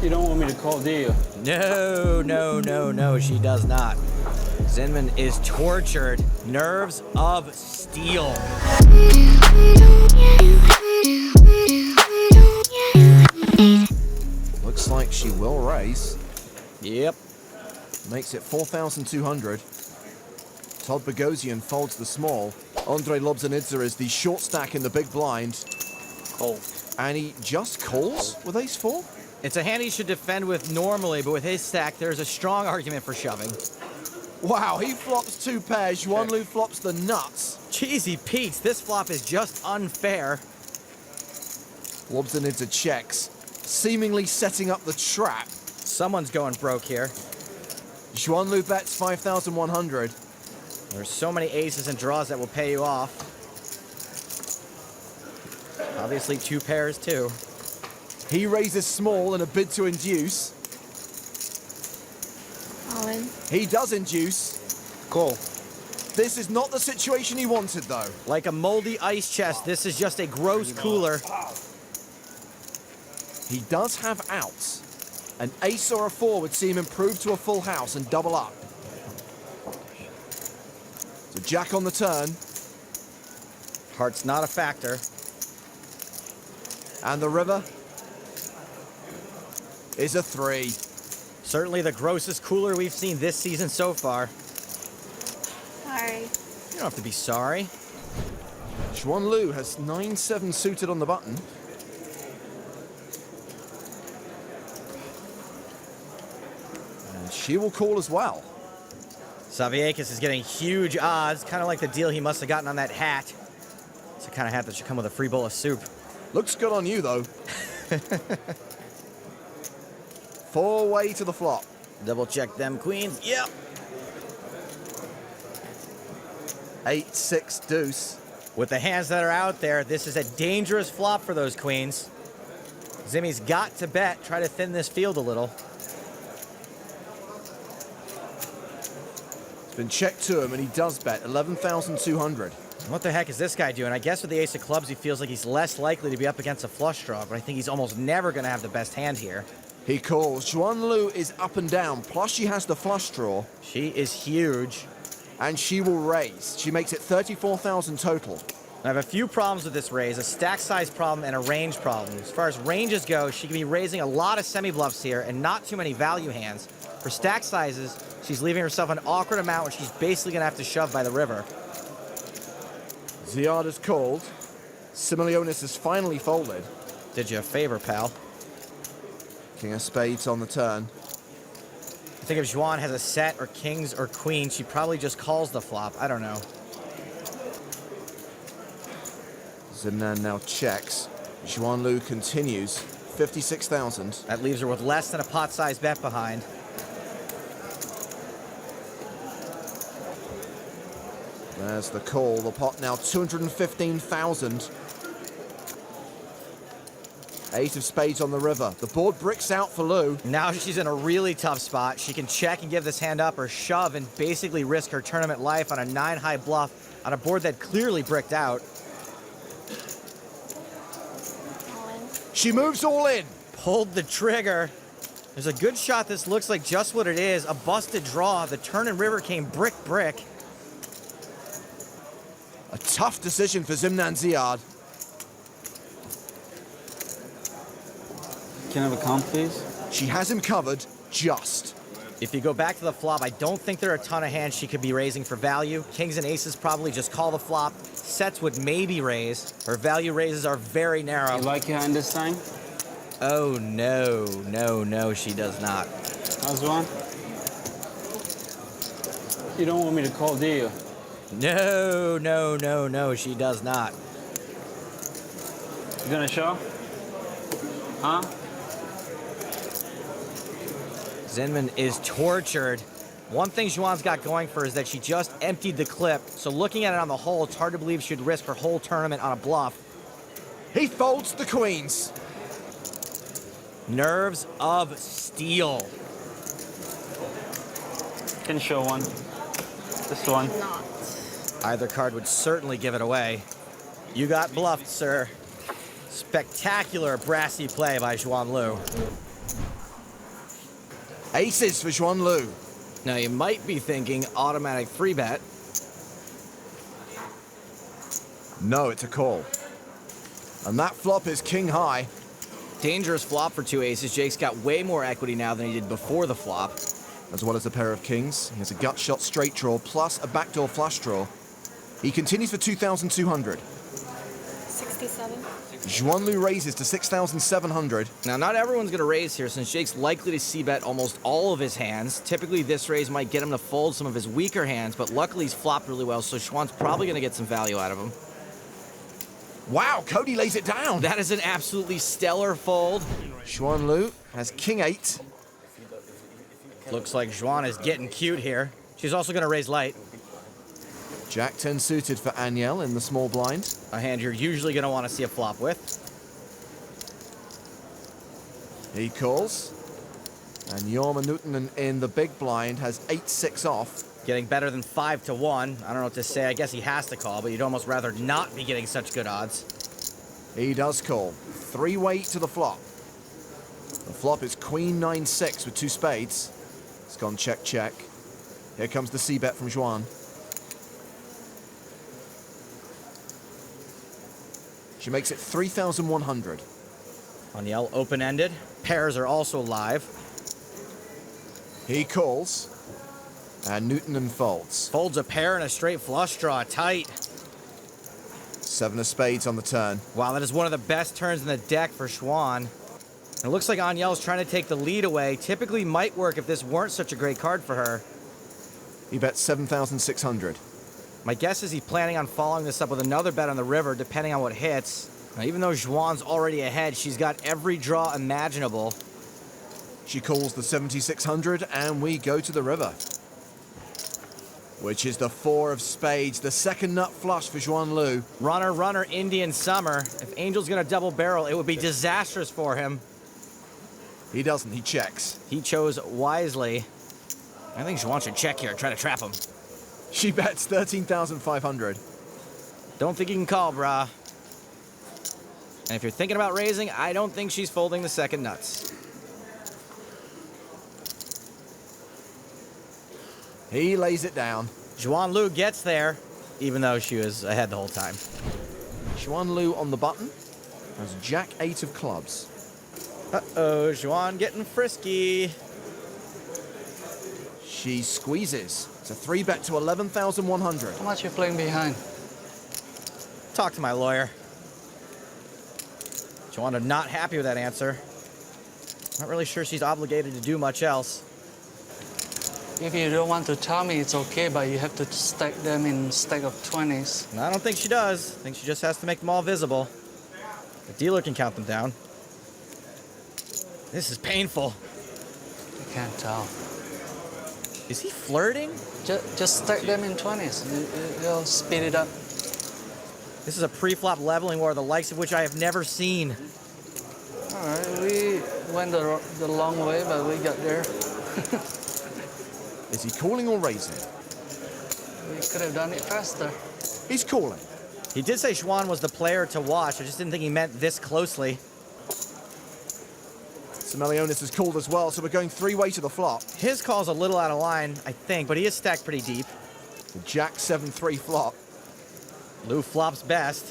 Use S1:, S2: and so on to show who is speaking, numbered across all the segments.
S1: You don't want me to call, do you?
S2: No, no, no, no, she does not. Zinman is tortured. Nerves of steel.
S3: Looks like she will raise.
S2: Yep.
S3: Makes it 4,200. Todd Bogosian folds the small. Andre Lobzanidze is the short stack in the big blind.
S1: Call.
S3: And he just calls with ace-4?
S2: It's a hand he should defend with normally, but with his stack, there's a strong argument for shoving.
S3: Wow, he flops 2 pairs. Xuan Liu flops the nuts.
S2: Cheesy Pete's, this flop is just unfair.
S3: Lobzanidze checks, seemingly setting up the trap.
S2: Someone's going broke here.
S3: Xuan Liu bets 5,100.
S2: There's so many aces and draws that will pay you off. Obviously 2 pairs too.
S3: He raises small in a bid to induce.
S4: All in.
S3: He does induce.
S1: Call.
S3: This is not the situation he wanted, though.
S2: Like a moldy ice chest, this is just a gross cooler.
S3: He does have outs. An ace or a 4 would see him improve to a full house and double up. So jack on the turn.
S2: Heart's not a factor.
S3: And the river is a 3.
S2: Certainly the grossest cooler we've seen this season so far.
S4: Sorry.
S2: You don't have to be sorry.
S3: Xuan Liu has 9-7 suited on the button. And she will call as well.
S2: Saviakis is getting huge odds, kind of like the deal he must have gotten on that hat. It's the kind of hat that should come with a free bowl of soup.
S3: Looks good on you, though. 4-way to the flop.
S2: Double check them queens. Yep.
S3: 8-6 deuce.
S2: With the hands that are out there, this is a dangerous flop for those queens. Zimmy's got to bet, try to thin this field a little.
S3: It's been checked to him, and he does bet 11,200.
S2: What the heck is this guy doing? I guess with the ace of clubs, he feels like he's less likely to be up against a flush draw, but I think he's almost never going to have the best hand here.
S3: He calls. Xuan Liu is up and down, plus she has the flush draw.
S2: She is huge.
S3: And she will raise. She makes it 34,000 total.
S2: I have a few problems with this raise, a stack size problem and a range problem. As far as ranges go, she can be raising a lot of semi-bluffs here and not too many value hands. For stack sizes, she's leaving herself an awkward amount where she's basically going to have to shove by the river.
S3: Ziad is called. Similionis is finally folded.
S2: Did you a favor, pal.
S3: King of spades on the turn.
S2: I think if Xuan has a set or kings or queens, she probably just calls the flop. I don't know.
S3: Zimnan now checks. Xuan Liu continues. 56,000.
S2: That leaves her with less than a pot-sized bet behind.
S3: There's the call. The pot now 215,000. 8 of spades on the river. The board bricks out for Liu.
S2: Now she's in a really tough spot. She can check and give this hand up or shove and basically risk her tournament life on a 9-high bluff on a board that clearly bricked out.
S4: All in.
S3: She moves all in.
S2: Pulled the trigger. There's a good shot. This looks like just what it is. A busted draw. The turn and river came brick.
S3: A tough decision for Zimnan Ziad.
S1: Can I have a count, please?
S3: She has him covered, just.
S2: If you go back to the flop, I don't think there are a ton of hands she could be raising for value. Kings and aces probably just call the flop. Sets would maybe raise. Her value raises are very narrow.
S1: You like your hand this time?
S2: Oh, no, she does not.
S1: How's one? You don't want me to call, do you?
S2: No, she does not.
S1: You gonna show? Huh?
S2: Zinman is tortured. One thing Xuan's got going for her is that she just emptied the clip, so looking at it on the whole, it's hard to believe she'd risk her whole tournament on a bluff.
S3: He folds the queens.
S2: Nerves of steel.
S1: Can show one. This one.
S4: Not.
S2: Either card would certainly give it away. You got bluffed, sir. Spectacular brassy play by Xuan Liu.
S3: Aces for Xuan Liu.
S2: Now you might be thinking automatic 3-bet.
S3: No, it's a call. And that flop is king high.
S2: Dangerous flop for 2 aces. Jake's got way more equity now than he did before the flop.
S3: As well as a pair of kings. He has a gut shot straight draw plus a backdoor flush draw. He continues for 2,200.
S4: 67.
S3: Xuan Liu raises to 6,700.
S2: Now, not everyone's going to raise here since Jake's likely to c-bet almost all of his hands. Typically, this raise might get him to fold some of his weaker hands, but luckily he's flopped really well, so Xuan's probably going to get some value out of him.
S3: Wow, Cody lays it down.
S2: That is an absolutely stellar fold.
S3: Xuan Liu has king 8.
S2: Looks like Xuan is getting cute here. She's also going to raise light.
S3: Jack 10 suited for Aniel in the small blind.
S2: A hand you're usually going to want to see a flop with.
S3: He calls. And Jorma Newton in the big blind has 8-6 off.
S2: Getting better than 5 to 1. I don't know what to say. I guess he has to call, but you'd almost rather not be getting such good odds.
S3: He does call. 3-way to the flop. The flop is queen 9-6 with 2 spades. It's gone check, check. Here comes the c-bet from Xuan. She makes it 3,100.
S2: Aniel open-ended. Pairs are also live.
S3: He calls. And Newton folds.
S2: Folds a pair and a straight flush draw. Tight.
S3: 7 of spades on the turn.
S2: Wow, that is one of the best turns in the deck for Xuan. And it looks like Aniel's trying to take the lead away. Typically might work if this weren't such a great card for her.
S3: He bets 7,600.
S2: My guess is he's planning on following this up with another bet on the river, depending on what hits. Now, even though Xuan's already ahead, she's got every draw imaginable.
S3: She calls the 7,600, and we go to the river. Which is the 4 of spades, the second nut flush for Xuan Liu.
S2: Runner, runner, Indian summer. If Angel's gonna double barrel, it would be disastrous for him.
S3: He doesn't, he checks.
S2: He chose wisely. I think Xuan should check here and try to trap him.
S3: She bets 13,500.
S2: Don't think you can call, brah. And if you're thinking about raising, I don't think she's folding the second nuts.
S3: He lays it down.
S2: Xuan Liu gets there, even though she was ahead the whole time.
S3: Xuan Liu on the button has Jack 8 of clubs.
S2: Uh-oh, Xuan getting frisky.
S3: She squeezes. It's a 3-bet to 11,100.
S5: How much you playing behind?
S2: Talk to my lawyer. Xuan is not happy with that answer. Not really sure she's obligated to do much else.
S5: If you don't want to tell me, it's okay, but you have to stack them in stack of 20s.
S2: And I don't think she does. I think she just has to make them all visible. The dealer can count them down. This is painful.
S5: You can't tell.
S2: Is he flirting?
S5: Just stack them in 20s. It'll speed it up.
S2: This is a pre-flop leveling war, the likes of which I have never seen.
S5: All right, we went the long way, but we got there.
S3: Is he calling or raising?
S5: We could have done it faster.
S3: He's calling.
S2: He did say Xuan was the player to watch. I just didn't think he meant this closely.
S3: Simelionis has called as well, so we're going 3-way to the flop.
S2: His call's a little out of line, I think, but he is stacked pretty deep.
S3: The Jack 7-3 flop.
S2: Liu flops best.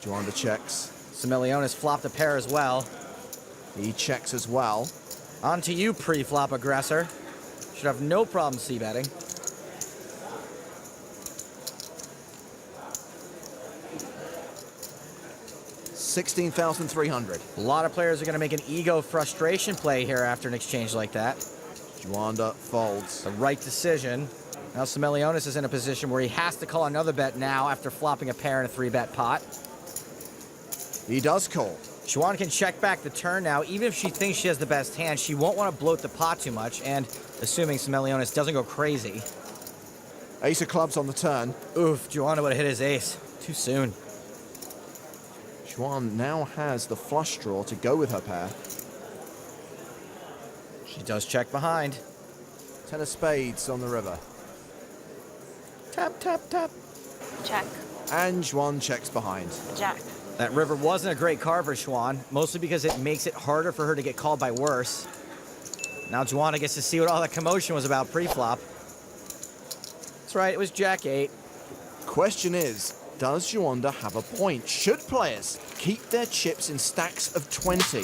S3: Joanda checks.
S2: Simelionis flopped a pair as well.
S3: He checks as well.
S2: On to you, pre-flop aggressor. Should have no problem c-betting.
S3: $16,300.
S2: A lot of players are going to make an ego frustration play here after an exchange like that.
S3: Joanda folds.
S2: The right decision. Now Simelionis is in a position where he has to call another bet now after flopping a pair in a 3-bet pot.
S3: He does call.
S2: Xuan can check back the turn now. Even if she thinks she has the best hand, she won't want to bloat the pot too much, and assuming Simelionis doesn't go crazy.
S3: Ace of clubs on the turn.
S2: Oof, Joanna would have hit his ace. Too soon.
S3: Xuan now has the flush draw to go with her pair.
S2: She does check behind.
S3: 10 of spades on the river.
S2: Tap, tap, tap.
S4: Check.
S3: And Xuan checks behind.
S4: Jack.
S2: That river wasn't a great card for Xuan, mostly because it makes it harder for her to get called by worse. Now Juana gets to see what all that commotion was about pre-flop. That's right, it was Jack 8.
S3: Question is, does Juanda have a point? Should players keep their chips in stacks of 20?